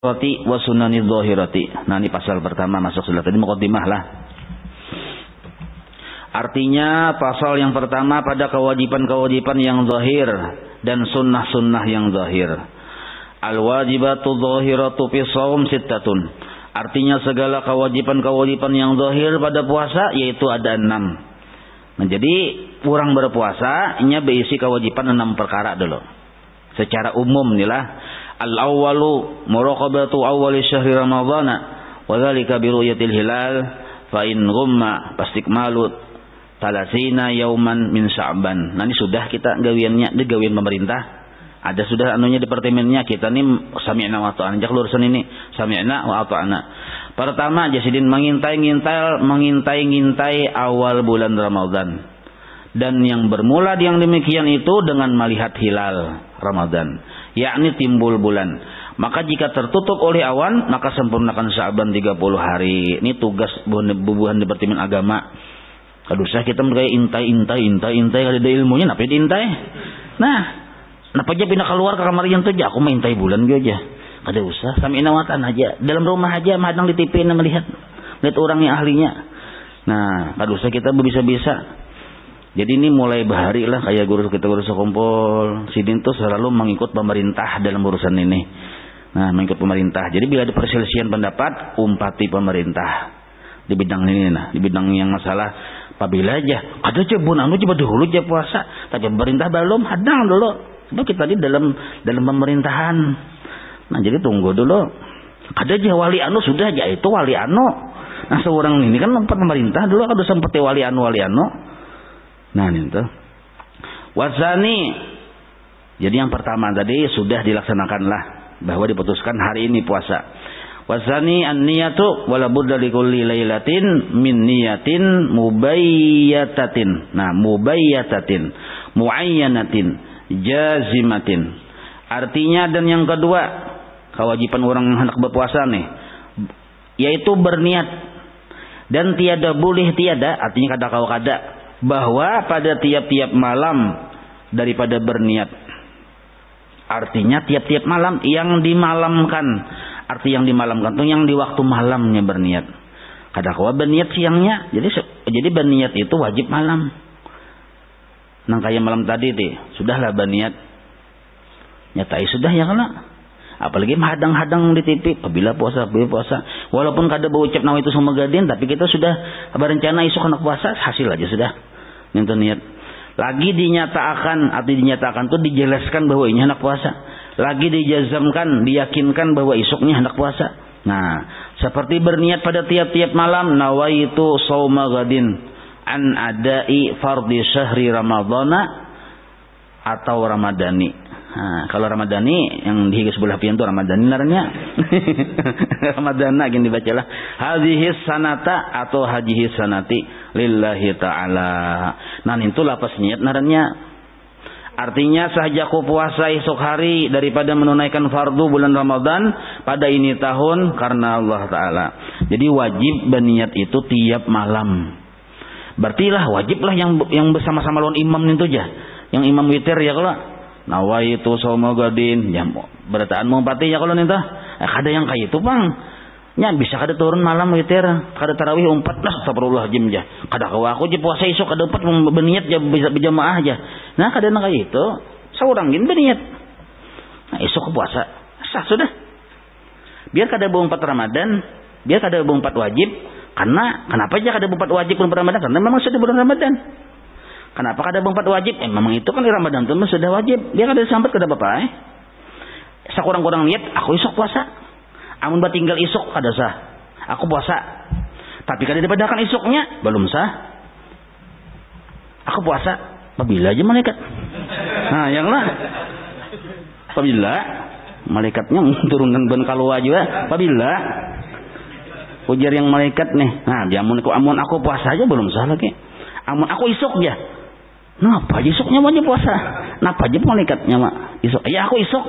roti wa sunani dhahirati. Nah, ini pasal pertama masuk sudah tadi muqaddimah lah. Artinya pasal yang pertama pada kewajiban-kewajiban yang zahir dan sunnah-sunnah yang zahir. Al-wajibatu dhahiratu fi shaum sittatun. Artinya segala kewajiban-kewajiban yang zahir pada puasa yaitu ada 6. Nah, jadi orang berpuasa nya berisi kewajiban 6 perkara dulu. Secara umum nilah al-awwalu muraqabatu awwali syahri ramadhana wa dzalika bi ru'yatil hilal fa in ghumma fastikmalu talasina yauman min sya'ban. Nah, ini sudah kita gawiannya di gawian pemerintah. Ada sudah anunya departemennya, kita nih sami'na wa ata'na. Jak lurusan ini sami'na wa ata'na. Pertama Jasidin mengintai awal bulan Ramadan. Dan yang bermula yang demikian itu dengan melihat hilal Ramadan, yakni timbul bulan. Maka jika tertutup oleh awan, maka sempurnakan Sya'ban 30 hari. Ini tugas bubuhan Departemen Agama. Aduh, saya kita kayak intai kalau ada ilmunya napa diintai. Nah, napa aja pindah keluar ke kamar yang tuh aja aku main intai bulan gue aja. Kada usah, sami nawatan aja. Dalam rumah aja madang di TV melihat orang yang ahlinya. Nah, kada usah kita bisa-bisa. Jadi ini mulai bahari lah kayak guru sekumpul. Sidin tuh selalu mengikut pemerintah dalam urusan ini. Nah, mengikut pemerintah. Jadi bila ada perselisihan pendapat, umpati pemerintah di bidang ini. Nah, di bidang yang masalah apabila aja ada cebun anu coba dulu aja puasa, tapi pemerintah belum hadang dulu. Sebab kita di dalam pemerintahan. Nah, jadi tunggu dulu. Ada aja wali anu sudah aja itu wali anu. Nah, seorang ini kan pemerintah dulu ada sempat wali anu. Nah, itu wasani. Jadi yang pertama tadi sudah dilaksanakanlah bahwa diputuskan hari ini puasa. Wasani an-niyatu wala budda likulli lailatin min niyatin mubayyatatin. Nah, mubayyatatin, muayyanatin, jazimatin. Artinya dan yang kedua kewajiban orang hendak berpuasa nih yaitu berniat dan tiada boleh tiada, artinya kada bahwa pada tiap-tiap malam daripada berniat. Artinya tiap-tiap malam yang dimalamkan. Arti yang dimalamkan itu yang di waktu malamnya berniat. Kada kawa berniat siangnya. Jadi berniat itu wajib malam. Nang kayak malam tadi sudahlah berniat. Nyatai sudah ya kalau. Apalagi hadang-hadang di TV apabila puasa. Walaupun kada berucap nawa itu sama gadin, tapi kita sudah berencana esok anak puasa, hasil aja sudah. Itu niat. Lagi dinyatakan itu dijelaskan bahwa ini hendak puasa. Lagi dijazamkan, diyakinkan bahwa esoknya hendak puasa. Nah, seperti berniat pada tiap-tiap malam, nawaitu shauma ghadin an adai fardhi syahri ramadhana atau ramadani. Nah, kalau ramadani yang dihigas sebelah pian itu ramadani naranya. Ramadana gini dibacalah. Hadhihi sanata atau hadhihi sanati lillahi ta'ala. Nah, itu lapas niat naranya. Artinya sahajaku puasa esok hari daripada menunaikan fardu bulan Ramadan pada ini tahun karena Allah Ta'ala. Jadi wajib berniat itu tiap malam. Berarti wajiblah yang bersama-sama lawan imam itu aja. Yang imam witir ya kalau nawaitu shauma ghadin ya berataan mumpati ya kalau ninta. Kada yang kayak itu bang. Nya bisa kada turun malam witir, kada tarawih 4 lah astagfirullahaladzim aja. Kada kawa aku je puasa esok kada 4 berniat ya bisa berjamaah aja. Nah, kada nang kayak itu, seorang gin berniat. Nah, esok puasa. Sah sudah. Biar kada 4 Ramadan, biar kada 4 wajib. Karena kenapa aja kada 4 wajib bulan Ramadan? Karena memang sudah bulan Ramadan. Kenapa kada 4 wajib? Memang itu kan di Ramadan itu sudah wajib. Dia kada sambat kada apa-apa Sakurang-kurang niat aku esok puasa. Amun batinggal esok kada sah. Aku puasa. Tapi kada dipadakan esoknya belum sah. Aku puasa apabila aja malaikat. Nah, yang lah. Apabila malaikatnya turunkan ban kalua juga. Apabila ujar yang malaikat nih. Nah, amun aku puasa aja belum sah lagi. Amun aku esok aja. Napa aja esoknya wajib puasa? Napa aja malaikatnya mak esok? Ya aku esok.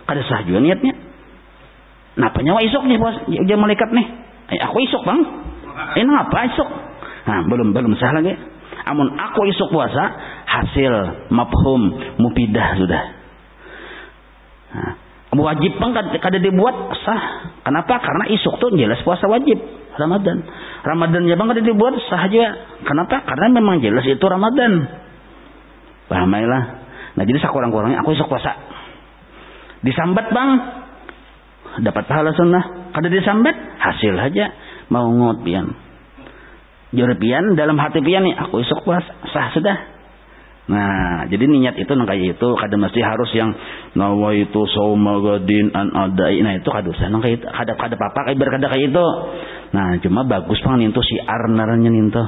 Kada sah juga niatnya. Napa nyawa esok nih puasa? Dia malaikat nih. Aku esok bang. Napa esok? Nah, belum sah lagi. Amun aku esok puasa, hasil mafhum mufidah sudah. Nah, wajib pang kada dibuat sah. Kenapa? Karena isuk tuh jelas puasa wajib Ramadan. Ramadannya bang kada dibuat sah aja. Kenapa? Karena memang jelas itu Ramadan. Pahamailah. Nah jadi sakurang-kurangnya aku isuk puasa. Disambat bang, dapat pahala sunnah. Kada disambat, hasil aja. Mau ngot pian. Jore pian dalam hati pian nih, aku isuk puasa sah sudah. Nah, jadi niat itu nang kayak itu kada mesti harus yang nawaitu shauma gadin an adai. Nah, itu kada usah nang kayak itu. Kada apa-apa kada kayak itu. Nah, cuma bagus pang ninto siar narannya ninto.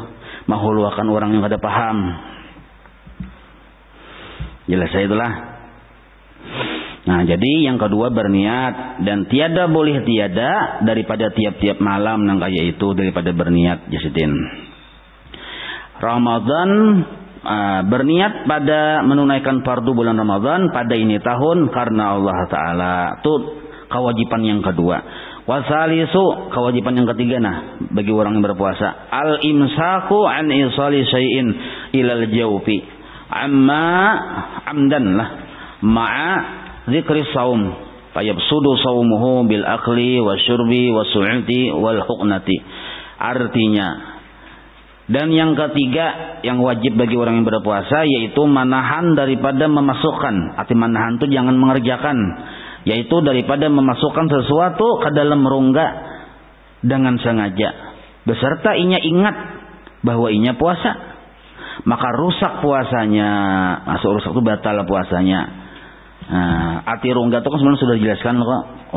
Mahuluakan orang yang kada paham. Jelas itulah. Nah, jadi yang kedua berniat dan tiada boleh tiada daripada tiap-tiap malam nang kayak itu daripada berniat jasidin. Ramadan berniat pada menunaikan fardu bulan Ramadan pada ini tahun karena Allah Ta'ala. Itu kewajiban yang kedua. Wasalisu, kewajiban yang ketiga bagi orang yang berpuasa. Al-imsaku an isali syai'in ilal jawfi amma amdan ma'a zikri saum fayabsudu saumuhu bil akli wa syurbi wa su'ati wal huqnati. Artinya, dan yang ketiga yang wajib bagi orang yang berpuasa yaitu manahan daripada memasukkan. Arti manahan itu jangan mengerjakan, yaitu daripada memasukkan sesuatu ke dalam rongga dengan sengaja beserta inya ingat bahwa inya puasa, maka rusak puasanya. Masuk rusak itu batal puasanya. Arti rongga itu kan sebenarnya sudah dijelaskan kok.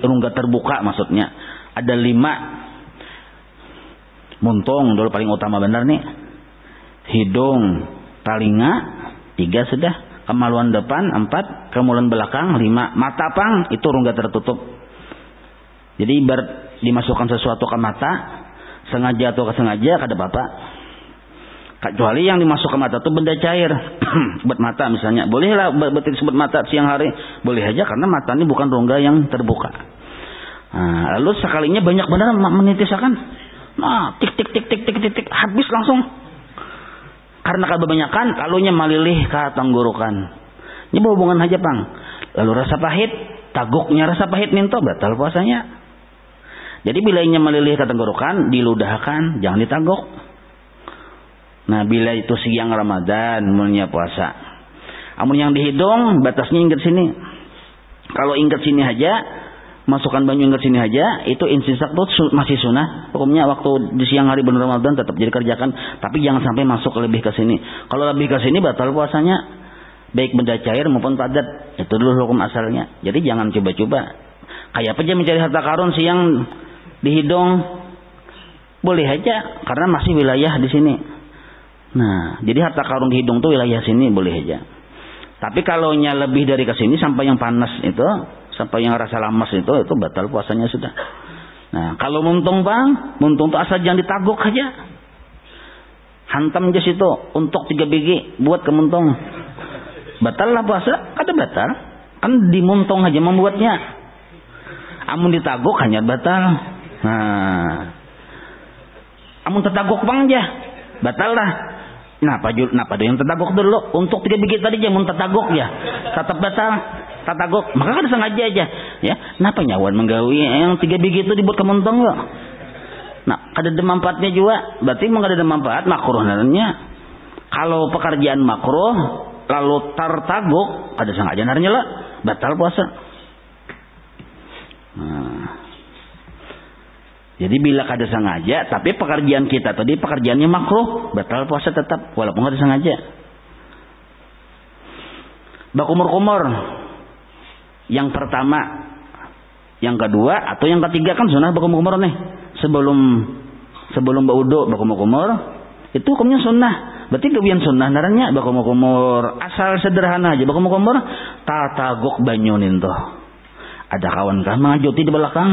Rongga terbuka maksudnya ada 5. Muntung dulu paling utama benar nih. Hidung, telinga 3 sudah. Kemaluan depan 4, kemaluan belakang 5. Mata pang itu rongga tertutup. Jadi dimasukkan sesuatu ke mata, sengaja atau kesengaja kada apa-apa. Kecuali yang dimasuk ke mata itu benda cair. Buat mata misalnya, bolehlah betul sebut mata siang hari, boleh aja karena mata ini bukan rongga yang terbuka. Nah, lalu sekalinya banyak benar menitiskan. Nah, tik habis langsung. Karena kebanyakan lalunya malilih ke tenggorokan. Ini berhubungan aja pang. Lalu rasa pahit, taguknya rasa pahit minto batal puasanya. Jadi bila inya malilih ke tenggorokan, diludahkan, jangan ditaguk. Nah, bila itu siang Ramadan mulanya puasa. Amun yang di hidung batasnya ingat sini. Kalau ingat sini aja, masukkan banyu ingat sini aja, itu instinsak tuh masih sunnah. Hukumnya waktu di siang hari bulan Ramadan tetap jadi kerjakan, tapi jangan sampai masuk lebih ke sini. Kalau lebih ke sini batal puasanya, baik benda cair maupun padat. Itu dulu hukum asalnya. Jadi jangan coba-coba. Kayak apa aja mencari harta karun siang di hidung, boleh aja karena masih wilayah di sini. Nah, jadi harta karun di hidung tuh wilayah sini boleh aja. Tapi kalau nya lebih dari ke sini sampai yang panas itu, sampai yang rasa lamas itu batal puasanya sudah. Nah, kalau muntung bang, muntung tuh asal jangan ditaguk aja. Hantam aja situ untuk 3 biji buat ke muntung. Batal lah puasa, kada batal. Kan dimuntung aja membuatnya. Amun ditaguk hanya batal. Nah, amun tertaguk bang aja, batal lah. Napa yang tertaguk dulu untuk 3 biji tadi aja mun tertaguk ya, tetap batal. Tataguk, maka kan sengaja aja ya. Napa nyawan menggawi yang 3 biji itu dibuat kemuntong kok. Nah, kada ada manfaatnya juga. Berarti memang kada ada manfaat, makruh naranya. Kalau pekerjaan makruh lalu tertaguk, kada sengaja naranya lah, batal puasa. Nah, jadi bila kada sengaja, tapi pekerjaan kita tadi pekerjaannya makruh, batal puasa tetap walaupun kada sengaja. Bakumur-kumur. Yang pertama, yang kedua atau yang ketiga kan sunnah bakumur-kumur nih. Sebelum baudo bakumur-kumur itu hukumnya sunnah. Berarti gawian sunnah naranya bakumur-kumur. Asal sederhana aja bakumur-kumur tataguk banyunin tuh. Ada kawan kah mengajuti di belakang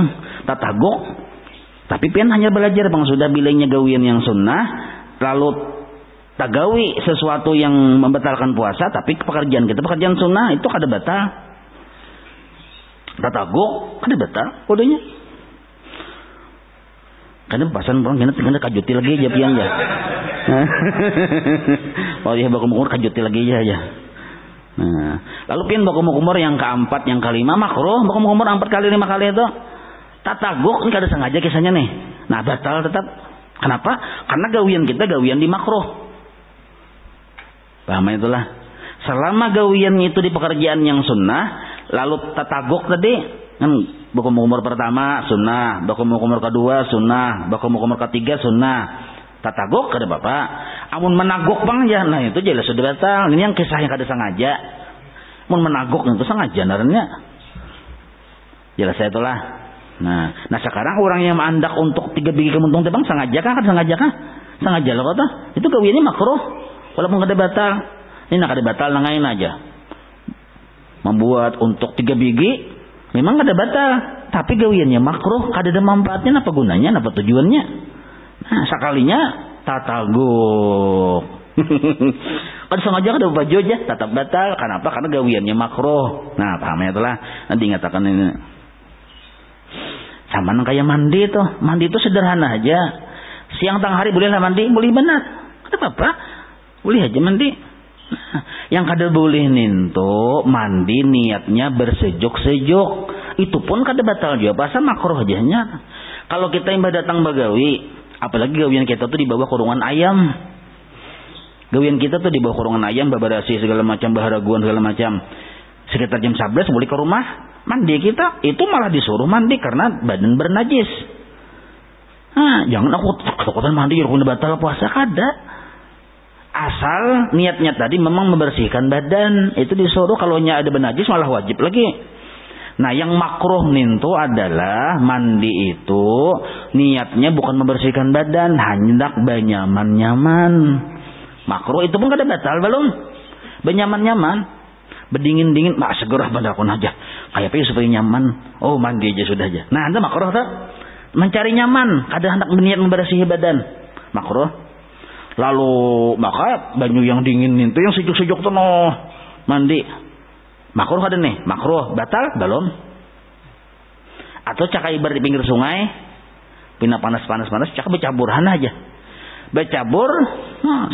tataguk. Tapi pian hanya belajar bang sudah bilangnya gawian yang sunnah lalu tagawi sesuatu yang membatalkan puasa, tapi pekerjaan kita pekerjaan sunnah itu kada batal. Tataguk kada batal kodenya. Karena pasan orang kena kajuti lagi aja pian ya. Oh iya bakumur kajuti lagi aja. Nah, lalu pin kumur yang keempat, yang kelima makruh, kumur 4 kali 5 kali itu tataguk, ini kada sengaja kisahnya nih. Nah, batal tetap. Kenapa? Karena gawian kita gawian di makruh. Paham itulah. Selama gawian itu di pekerjaan yang sunnah, lalu tataguk tadi kan kumur pertama sunnah, kumur kedua sunnah, kumur ketiga sunnah. Tataguk kada bapak. Amun menaguk bang ya, nah itu jelas sudah batal. Ini yang kisah yang kada sengaja. Amun menaguk itu sengaja naranya. Jelas saya itulah. Nah sekarang orang yang mandak untuk 3 biji kemuntung tebang sengaja kah? Kada sengaja kah? Sengaja lah kata. Itu gawiannya makruh. Walaupun kada batal. Ini kada batal nangain aja. Membuat untuk 3 biji memang kada batal, tapi gawiannya makruh, kada ada manfaatnya, apa gunanya, apa tujuannya? Nah, sekalinya tataguk. Kada sengaja kada baju aja tetap batal. Kenapa? Karena gawiannya makruh. Nah, paham ya itulah. Nanti ngatakan ini. Sama kayak mandi tuh. Mandi itu sederhana aja. Siang tengah hari bolehlah mandi, boleh benar. Kada apa-apa. Boleh aja mandi. Nah, yang kada boleh ninto mandi niatnya bersejuk-sejuk. Itu pun kada batal juga. Pasal makruh aja nya. Kalau kita yang datang bagawi, apalagi gawian kita tuh di bawah kurungan ayam. Gawian kita tuh di bawah kurungan ayam, babarasi segala macam, baharaguan segala macam. Sekitar jam 11 boleh ke rumah mandi kita. Itu malah disuruh mandi karena badan bernajis. Nah, jangan aku ketakutan mandi udah batal puasa, kada. Asal niatnya tadi memang membersihkan badan, itu disuruh. Kalau ada bernajis malah wajib lagi. Nah, yang makruh nintu adalah mandi itu niatnya bukan membersihkan badan, hendak benyaman-nyaman. Makruh itu pun kada batal belum. Benyaman-nyaman, berdingin-dingin, mak segera bandakun aja. Kayak apa supaya nyaman? Oh, mandi aja sudah aja. Nah, anda makruh tak? Mencari nyaman, kada hendak berniat membersihi badan. Makruh. Lalu maka banyu yang dingin itu yang sejuk-sejuk tuh mandi. Makruh ada nih, makruh batal belum? Atau cakai ber di pinggir sungai, pina panas cak bercaburan aja. Bercabur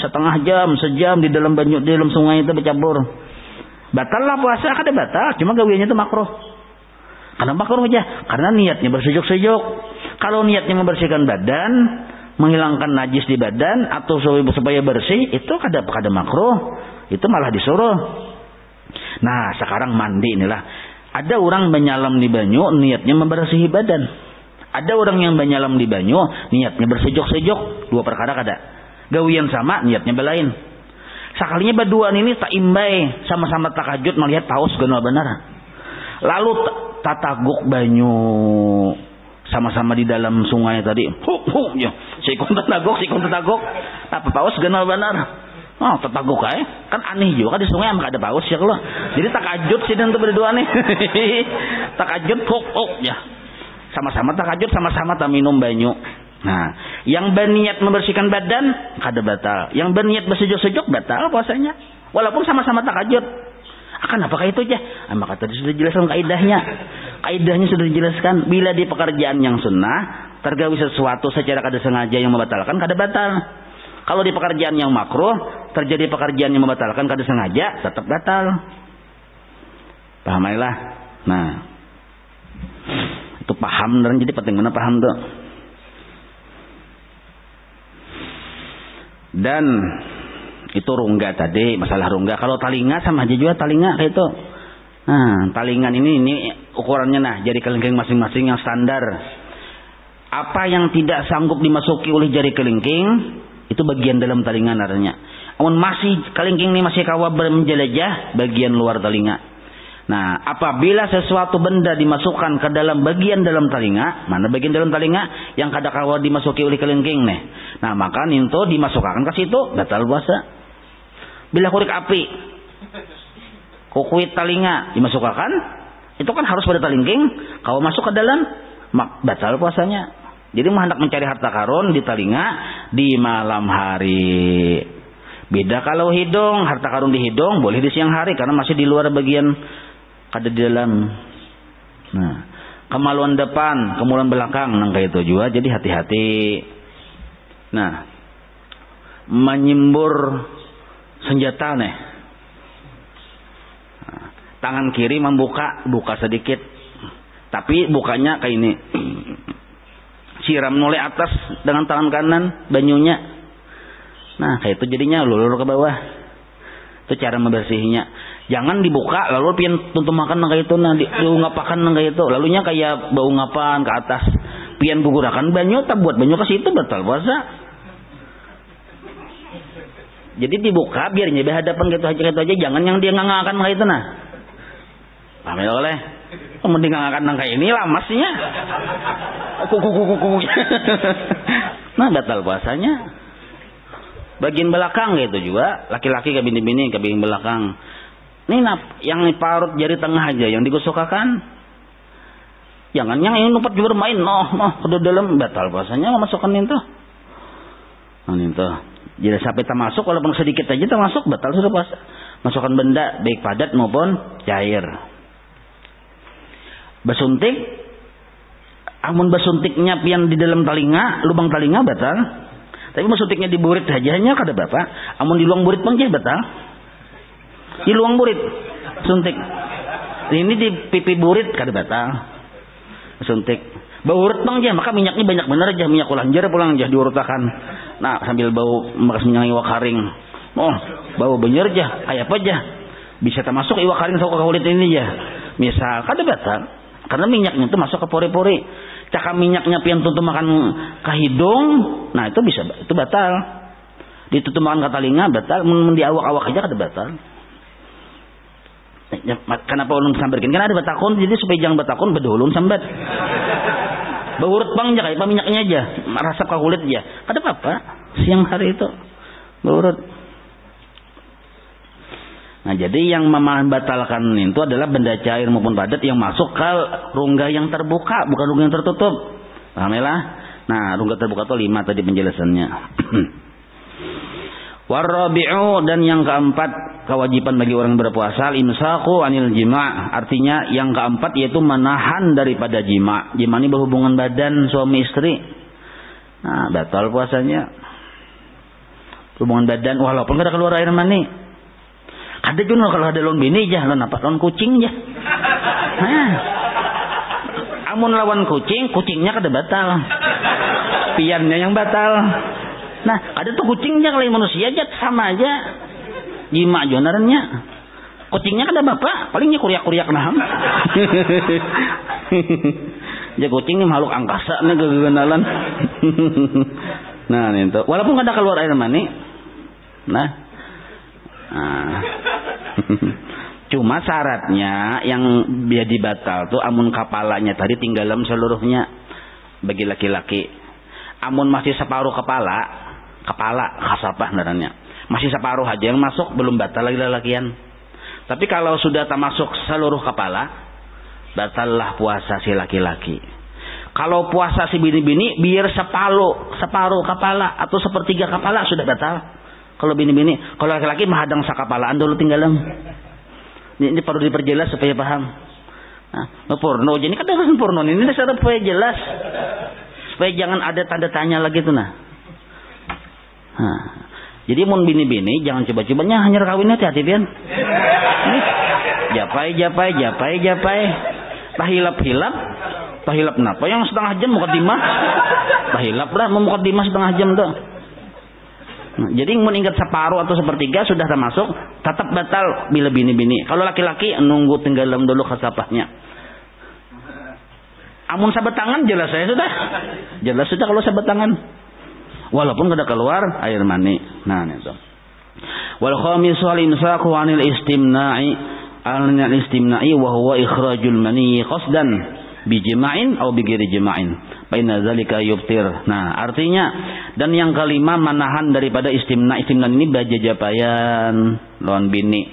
setengah jam, sejam di dalam banyu, di dalam sungai itu bercabur. Batal lah puasa, kada batal, cuma gawiannya itu makruh. Karena makruh aja, karena niatnya bersejuk-sejuk. Kalau niatnya membersihkan badan, menghilangkan najis di badan atau supaya bersih, itu kada makruh. Itu malah disuruh. Nah, sekarang mandi inilah. Ada orang menyalam di banyu niatnya membersihi badan. Ada orang yang menyalam di banyu niatnya bersejuk-sejuk. Dua perkara kada. Gawian sama, niatnya belain. Sekalinya berduaan ini tak imbai, sama-sama takajud melihat paus genal benar. Lalu tataguk banyu sama-sama di dalam sungai tadi. Ya. Sikun tataguk. Apa paus genal benar. Oh, tataguk kan aneh juga kan di sungai emang ada paus ya kalau. Jadi takajud sih dan tuh berdua nih. Takajud ya. Sama-sama takajud, sama-sama tak minum banyu. Nah, yang berniat membersihkan badan kada batal. Yang berniat bersejuk-sejuk batal puasanya. Walaupun sama-sama takajud. Akan apakah itu aja? Maka tadi sudah dijelaskan kaidahnya. Kaidahnya sudah dijelaskan. Bila di pekerjaan yang sunnah tergawi sesuatu secara kada sengaja yang membatalkan kada batal. Kalau di pekerjaan yang makruh terjadi pekerjaan yang membatalkan kada sengaja tetap batal. Pahamilah. Nah, itu paham dan jadi penting mana paham tuh. Dan itu rungga tadi, masalah rungga. Kalau talinga sama aja juga talinga kayak itu. Nah, talingan ini ukurannya nah jari kelingking masing-masing yang standar. Apa yang tidak sanggup dimasuki oleh jari kelingking itu bagian dalam talinga naranya. Namun masih kelingking ini masih kawa menjelajah bagian luar telinga. Nah, apabila sesuatu benda dimasukkan ke dalam bagian dalam telinga, mana bagian dalam telinga yang kada kawa dimasuki oleh kelingking nih. Nah, maka ninto dimasukkan ke situ batal puasa. Bila kurik api, kukuit telinga dimasukkan, itu kan harus pada kelingking, kawa masuk ke dalam, batal puasanya. Jadi hendak mencari harta karun di telinga di malam hari. Beda kalau hidung, harta karun di hidung boleh di siang hari karena masih di luar bagian kada di dalam. Nah, kemaluan depan, kemaluan belakang nang kayak itu juga. Jadi hati-hati. Nah, menyimbur senjata nih. tangan kiri buka sedikit, tapi bukanya kayak ini, siram mulai atas dengan tangan kanan banyunya. Nah kayak itu jadinya lulur ke bawah. Itu cara membersihnya. Jangan dibuka lalu pian tuntun makan kayak itu, nah diungapakan kayak itu, lalunya kayak bau ngapan ke atas, pian gugurakan banyu, tak buat banyu ke situ batal puasa. Jadi dibuka biar nyebe hadapan gitu aja, jangan yang dia nganggakan kayak itu nah. Paham ya oleh? Mending nganggakan kayak ini lah masnya. Kuku. Nah batal puasanya. Bagian belakang gitu juga, laki-laki ke bini-bini ke bagian belakang. Ini yang parut jari tengah aja yang digusukakan. Jangan yang ini numpet juga bermain, ke dalam batal puasanya memasukkan itu. Nah itu. Jadi sampai termasuk walaupun sedikit aja termasuk batal sudah puasa. Masukkan benda baik padat maupun cair. Bersuntik, amun bersuntiknya pian di dalam telinga, lubang telinga batal. Tapi bersuntiknya di burit hanya kada bapak. Amun di luang burit pun batal. Di luang burit suntik. Ini di pipi burit kada batal. Suntik. Bau bang jah, maka minyaknya banyak bener aja, minyak ulanjar pulang jah diurutakan. Nah sambil bau makas minyak iwak karing. Oh bau bener jah, kayak apa jah? Bisa termasuk iwak karing sok kulit ini jah. Misal kada batal, karena minyaknya itu masuk ke pori-pori. Cakap minyaknya pian tutup makan ke hidung, nah itu bisa, itu batal. Ditutup makan ke telinga batal, di awak-awak aja kada batal. Kenapa ulun sambarkin? Karena ada batakon, jadi supaya jangan batakon bedulun sambat. Baurut bang aja kayak minyaknya aja, rasap ke kulit aja. Ada apa? Siang hari itu baurut. Nah jadi yang membatalkan itu adalah benda cair maupun padat yang masuk ke rongga yang terbuka, bukan rongga yang tertutup. Paham ya lah? Nah rongga terbuka itu 5 tadi penjelasannya. Warabi'u, dan yang keempat kewajiban bagi orang berpuasa imsaku anil jima', artinya yang keempat yaitu menahan daripada jima'. Jima' ini berhubungan badan suami istri. Nah batal puasanya. Hubungan badan walaupun kada keluar air mani. Ada juga kalau ada lawan bini jah, lawan apa? Lawan kucing jah. Nah, amun lawan kucing, kucingnya kada batal. Piannya yang batal. Nah, ada tuh kucingnya kalau manusia aja sama aja. Jima jonarannya. Kucingnya kada bapak, palingnya kuriak-kuriak nah. Ya kucing ini makhluk angkasa nih kegenalan. Nah, itu. Walaupun kada keluar air mani. Nah. Cuma syaratnya yang jadi batal tuh amun kepalanya tadi tinggalam seluruhnya bagi laki-laki. Amun masih separuh kepala kasapah narannya. Masih separuh aja yang masuk belum batal lagi lalakian. Tapi kalau sudah termasuk seluruh kepala, batallah puasa si laki-laki. Kalau puasa si bini-bini biar separuh kepala atau sepertiga kepala sudah batal. Kalau bini-bini, kalau laki-laki menghadang sakapalaan dulu tinggalan. Ini perlu diperjelas supaya paham. Nah, porno, jadi kan dengan porno ini supaya jelas, supaya jangan ada tanda tanya lagi tuh nah. Jadi mun bini-bini jangan coba-cobanya hanya kawinnya hati-hati pian. Japai, tahilap napa yang setengah jam mukadimah. Tahilap lah mukadimah setengah jam tuh. Nah, jadi mun ingat separuh atau sepertiga sudah termasuk, tetap batal bila bini-bini. Kalau laki-laki nunggu tenggelam dulu kasapahnya. Amun sabat tangan jelas kalau sabat tangan. Walaupun kada keluar air mani. Nah itu. Wal khamis wal imsaku 'anil istimna'i wa huwa ikhrajul mani qasdan bi jima'in aw bi ghairi jima'in. Baina zalika yubtir. Nah, artinya dan yang kelima menahan daripada istimna. Istimna ini bajajapayan lawan bini.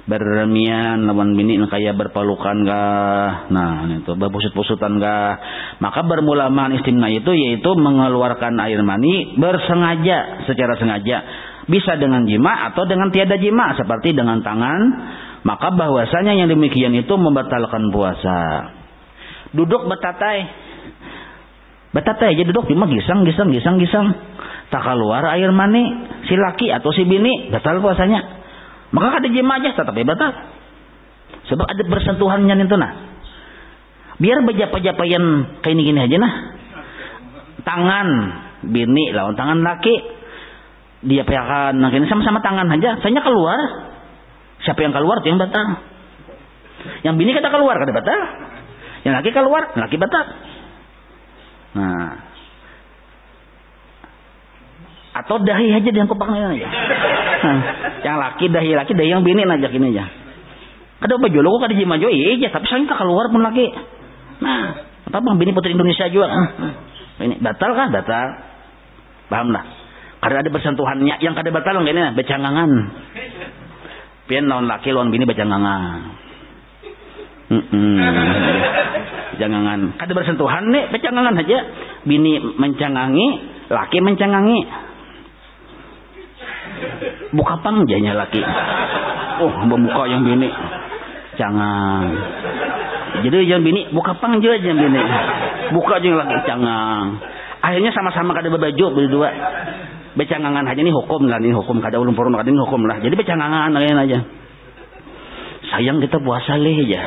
Berremian lawan bini kayak berpelukan kah. Nah, itu berpusut-pusutan kah. Maka bermulaman istimna itu yaitu mengeluarkan air mani bersengaja, secara sengaja. Bisa dengan jima atau dengan tiada jima seperti dengan tangan. Maka bahwasanya yang demikian itu membatalkan puasa. Duduk betatai aja duduk cuma gisang. Tak keluar air mani si laki atau si bini batal puasanya. Maka kada jima aja tetap batal. Sebab ada bersentuhannya itu nah. Biar bejapa-japayan kayak gini aja nah. Tangan bini lawan tangan laki, dia piakan nah ini sama-sama tangan aja, saya keluar. Siapa yang keluar itu yang batal. Yang bini kata keluar kada batal. Yang laki keluar, laki batal. Nah. Atau dahi aja dia kopaknya aja. Nah, yang laki dahi yang bini najak ini aja. Kada baju lo kada jima jo iya, tapi saya keluar pun laki. Nah, apa bang bini putri Indonesia juga. Ini batal kan? Batal. Paham lah. Karena ada bersentuhannya. Yang kada batal enggak ini becangangan. Pian lawan laki lawan bini becangangan. Jangangan. Kada bersentuhan nih becangangan aja. Bini mencangangi, laki mencangangi. Buka pang janya laki. Oh, membuka yang bini. Jangan. Jadi yang bini buka pang juga yang bini. Buka jeung laki cangang. Akhirnya sama-sama kada berbaju berdua. Becangangan aja nih hukum lah, ini hukum kada ulun purun kada ini hukum lah. Jadi becangangan lain aja. Sayang kita puasa leh aja.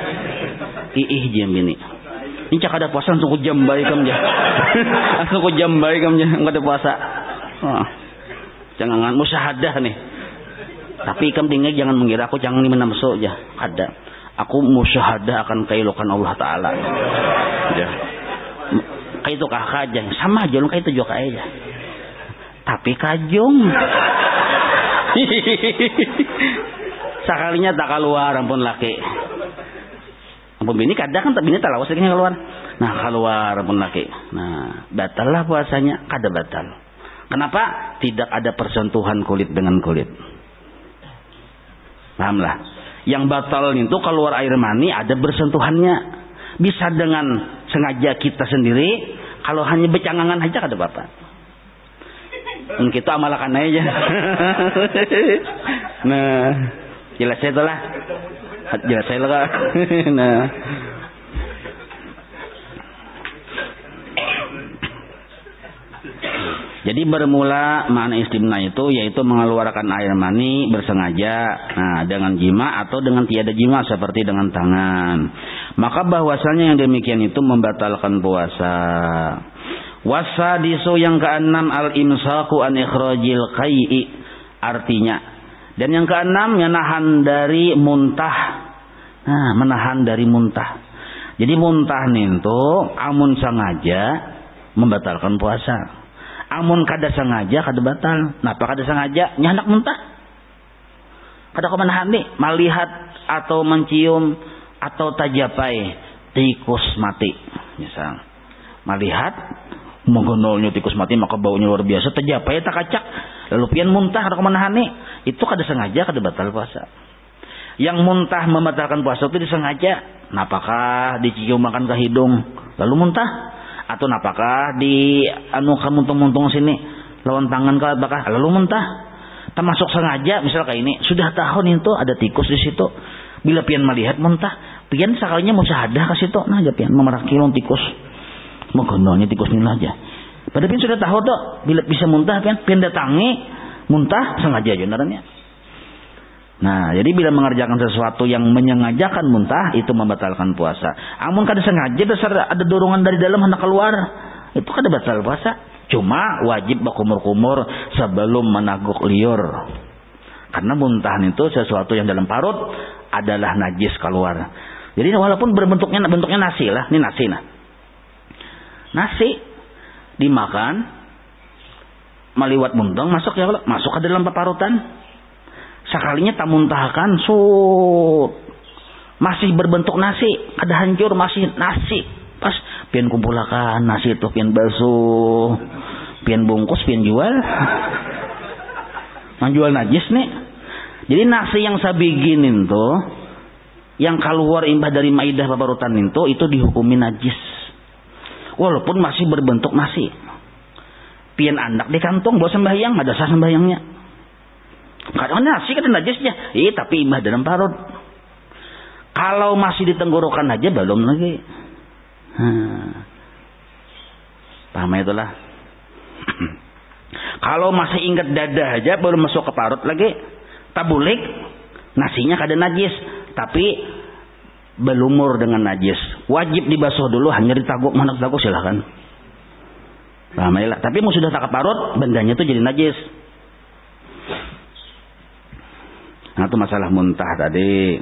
Ih jeung bini. Ini cak ada puasa langsung ku jambai kam ja. Langsung ku jambai kam ja, kada puasa. Oh. Cangangan musyahadah nih. Tapi kam dingeg jangan mengira aku cangang ni menamso aja. Kada. Aku musyahadah akan kailukan Allah Taala. Ya. Kayak itu kah kajang sama aja lu kayak itu juga aja. Tapi kajung. Sekalinya tak keluar ampun laki. Ampun bini kada kan bini tak lawas lagi keluar. Nah keluar ampun laki. Nah batal lah puasanya, kada batal. Kenapa? Tidak ada persentuhan kulit dengan kulit. Paham lah. Yang batal itu keluar air mani ada bersentuhannya. Bisa dengan sengaja kita sendiri, kalau hanya becangangan aja kada apa-apa. Kita amalkan aja. Nah, jelas itulah. Jelas saya lah. Nah. Jadi bermula makna istimna itu yaitu mengeluarkan air mani bersengaja, nah dengan jima atau dengan tiada jima seperti dengan tangan. Maka bahwasanya yang demikian itu membatalkan puasa. Wasadisu yang keenam al-imsaku an ikhrajil qai'i, artinya. Dan yang keenam menahan dari muntah. Nah, menahan dari muntah. Jadi muntah itu amun sengaja membatalkan puasa. Amun kada sengaja kada batal. Napa kada sengaja nyandak muntah? Kada kau menahan nih, melihat atau mencium atau tajapai tikus mati. Misal, melihat menggonolnya tikus mati maka baunya luar biasa, tajapai tak kacak. Lalu pian muntah kada kau menahan nih, itu kada sengaja kada batal puasa. Yang muntah membatalkan puasa itu disengaja. Napakah dicium makan ke hidung lalu muntah? Atau napakah di anu kamuntung-muntung sini lawan tangan ke bakah lalu muntah? Termasuk sengaja misal kayak ini sudah tahun itu ada tikus di situ. Bila pian melihat muntah, pian sekalinya musyahadah ke situ. Nah aja pian memeraki lawan tikus. Mogonolnya tikus ini aja. Padahal pian sudah tahu tuh bila bisa muntah pian datangi muntah sengaja aja naranya. Nah, jadi bila mengerjakan sesuatu yang menyengajakan muntah itu membatalkan puasa. Amun kada sengaja dasar ada dorongan dari dalam hendak keluar, itu kada batal puasa. Cuma wajib bakumur-kumur sebelum menaguk liur. Karena muntah itu sesuatu yang dalam parut adalah najis keluar. Jadi walaupun bentuknya nasi lah, ini nasi nah. Nasi dimakan meliwat muntang masuk ke dalam paparutan. Sekalinya tak muntahkan masih berbentuk nasi, kada hancur masih nasi. Pas pian kumpulakan nasi itu pian basuh, pian bungkus, pian jual. Menjual najis nih. Jadi nasi yang sabigin itu yang keluar imbah dari maidah paparutan itu dihukumi najis. Walaupun masih berbentuk nasi. Pian andak di kantong buat sembahyang, ada sah sembahyangnya. Kadang nasi kan najisnya, tapi imbah dalam parut. Kalau masih di tenggorokan aja belum lagi. Paham itulah. Kalau masih ingat dada aja belum masuk ke parut lagi, tabulik, nasinya kada najis, tapi berlumur dengan najis. Wajib dibasuh dulu, hanya ditaguk, mana ditaguk silahkan. Ramailah. Tapi mau sudah tak keparut, bendanya itu jadi najis. Nah itu masalah muntah tadi.